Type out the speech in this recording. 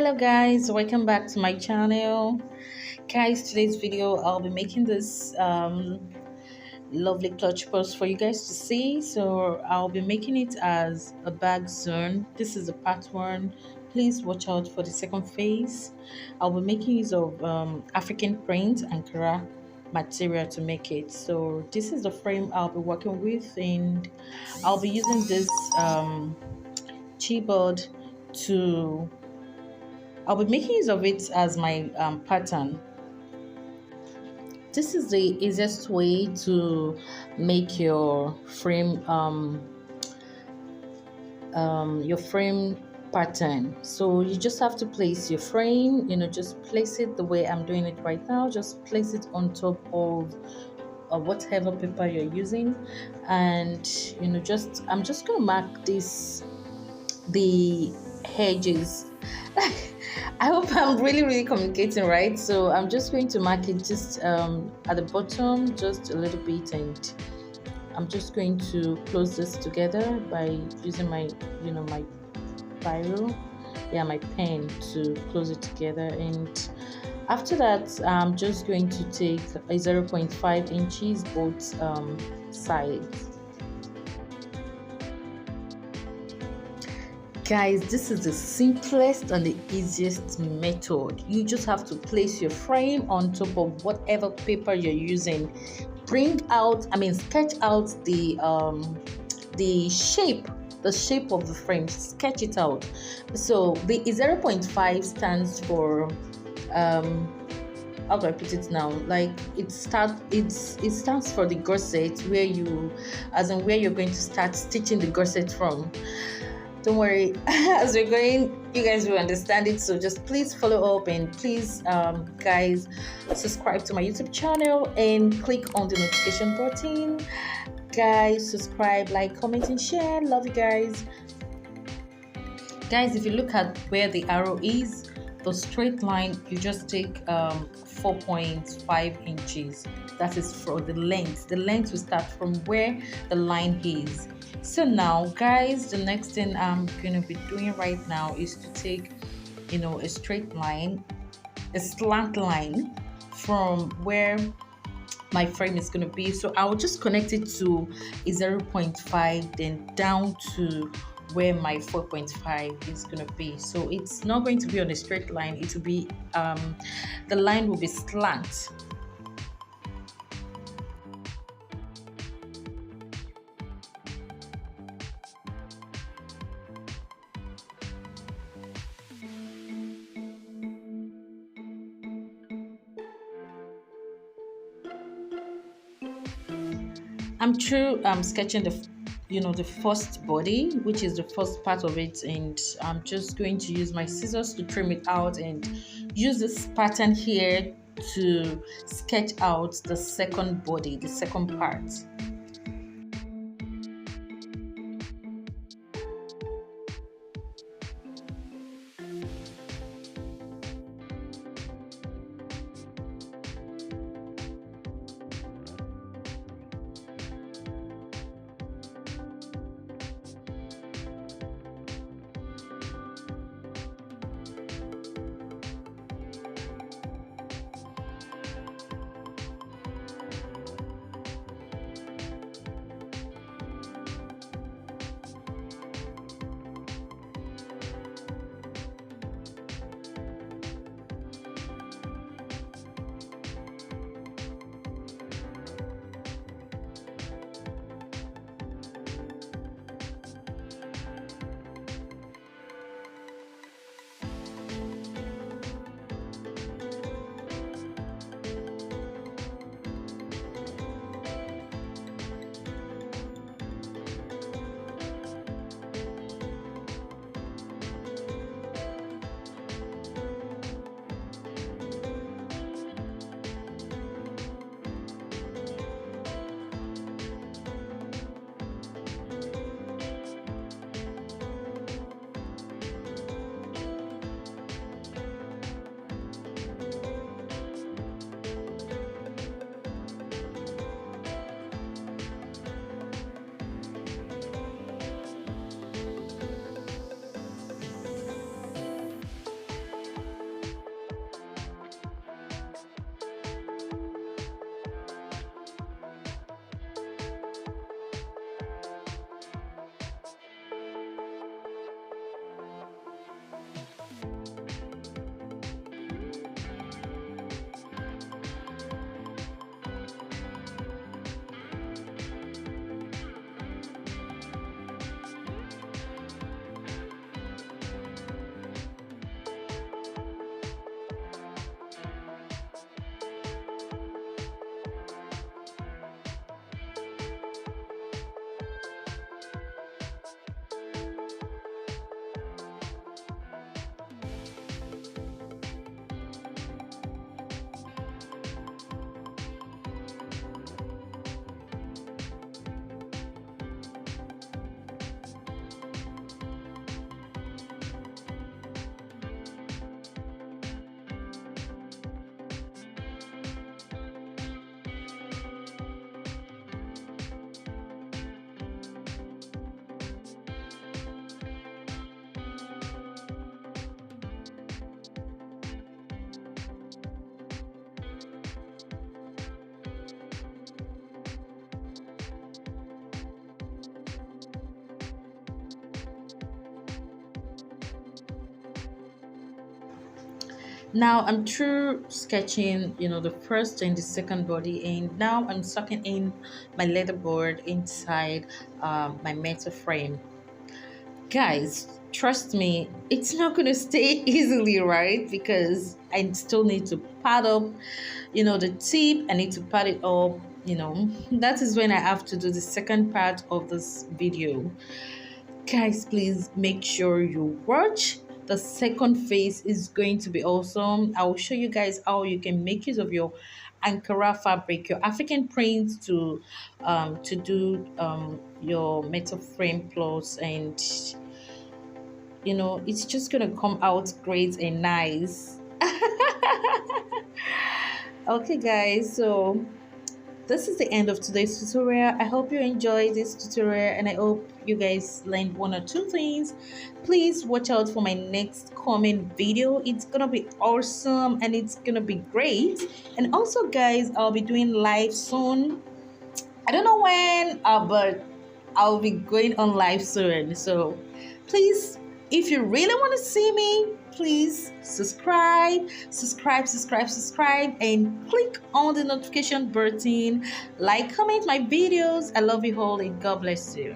Hello guys, welcome back to my channel. Guys, today's video I'll be making this lovely clutch purse for you guys to see. So I'll be making it as a bag zone. This is the part one. Please watch out for the second phase. I'll be making use of African print Ankara material to make it. So this is the frame I'll be working with, and I'll be using this Chiboard to I'll be making use of it as my pattern. This is the easiest way to make your frame pattern. So you just have to place your frame, just place it the way I'm doing it right now. Just place it on top of whatever paper you're using, and just I'm just gonna mark the edges. I hope I'm really communicating right. So I'm just going to mark it just at the bottom just a little bit, and I'm just going to close this together by using my my biro, my pen, to close it together. And after that, I'm just going to take a 0.5 inches both sides. Guys, this is the simplest and the easiest method. You just have to place your frame on top of whatever paper you're using. Sketch out the shape of the frame. Sketch it out. So the 0.5 stands for how do I put it now? Like it stands for the gusset, where you're going to start stitching the gusset from. Don't worry, as we're going, you guys will understand it. So just please follow up, and please, guys, subscribe to my YouTube channel and click on the notification button. Guys, subscribe, like, comment, and share. Love you guys. Guys, if you look at where the arrow is, the straight line, you just take 4.5 inches. That is for the length. The length will start from where the line is. So now, guys, the next thing I'm going to be doing right now is to take a straight line, a slant line from where my frame is going to be. So I'll just connect it to a 0.5, then down to where my 4.5 is going to be. So it's not going to be on a straight line. It will be the line will be slant. I'm through sketching the first body, which is the first part of it, and I'm just going to use my scissors to trim it out and use this pattern here to sketch out the second body, the second part. Now I'm through sketching, the first and the second body, and now I'm sucking in my leatherboard inside my metal frame. Guys, trust me, it's not gonna stay easily, right? Because I still need to pad up, the tip. I need to pad it up. That is when I have to do the second part of this video. Guys, please make sure you watch. The second phase is going to be awesome. I will show you guys how you can make use of your Ankara fabric, your African print to do your metal frame plots, and it's just gonna come out great and nice. Okay, guys, so this is the end of today's tutorial. I hope you enjoyed this tutorial, and I hope you guys learned one or two things. Please watch out for my next comment video. It's gonna be awesome and it's gonna be great. And also, guys, I'll be doing live soon. I don't know when, but I'll be going on live soon. So please, if you really want to see me, please subscribe, and click on the notification button. Like, comment my videos. I love you all, and God bless you.